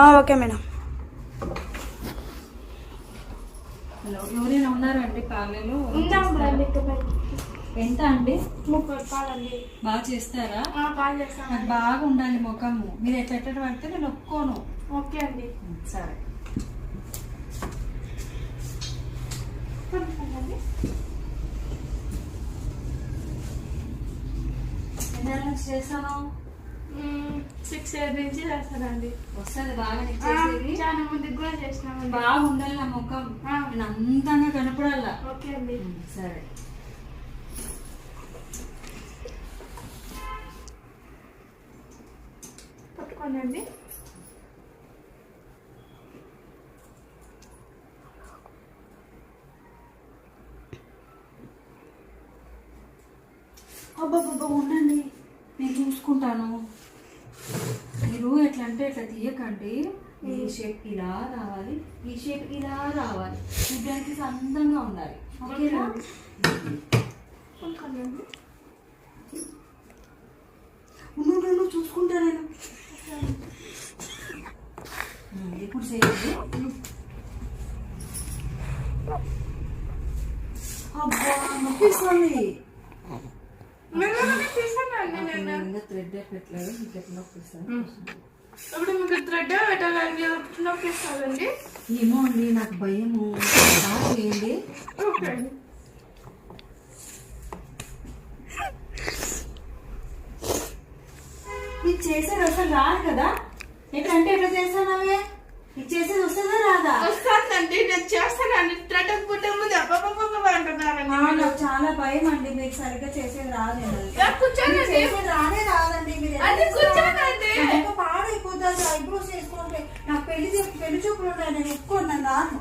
Okay madam. Hello, ఎవరైనా ఉన్నారండి పార్లర్లో? ఎంత అండి? 30 రూపాయలండి. బాగా చేస్తారా? బాగా చేస్తాను. నాకు బాగా ఉండాలి ముఖము. మీరు ఎట్లా పడితే నేను ఒప్పుకోను. ఓకే అండి. సరే. ఎన్ని నుంచి చేస్తాను? 6 years నుంచి చేస్తానండి. వస్తుంది బాగా చేసేది. చాలా మందికి కూడా చేసినామండి. బాగుండాలి నా ముఖం, నేను అంతంగా కనపడాలా. ఓకే అండి. సరే. పట్టుకోండి. అబ్బాబ్బా ఉండండి, నేను చూసుకుంటాను. మీరు ఎట్లా అంటే ఎట్లా తీయకండి. ఈ షేప్ ఇలా రావాలి, ఈ షేప్ ఇలా రావాలి. చూడడానికి అందంగా ఉండాలి. ఓకేనా? నువ్వు చూసుకుంటా నేను. ఇప్పుడు చేయండి. అబ్బా నొప్పిస్తుంది. థ్రెడ్ పెట్టలేదు, మీకు ఎట్లా నొప్పిస్తుంది? ఇప్పుడు మీకు థ్రెడ్ పెట్టాలండి, నొప్పిస్తుందండి. ఏమో అండి, నాకు భయము. బాగా చేయండి. మీకు చేసేది అసలు రాదు కదా. ఎట్లంటే ఎట్లా చేస్తానవే? మీకు చేసేది వస్తుందా రాదా? వస్తుందండి, నేను చేస్తానండి. థ్రెడ్ పుట్టే ముందు అంటున్నారండి. నాకు చాలా భయం అండి, మీకు సరిగ్గా చేసేది రాదండి. రానే రాదండి. పాడైపోతుంది. ఐబ్రోస్ చేసుకుంటే నాకు పెళ్లి చూపులు ఉన్నాయి, నేను ఎక్కువ నన్ను రాను.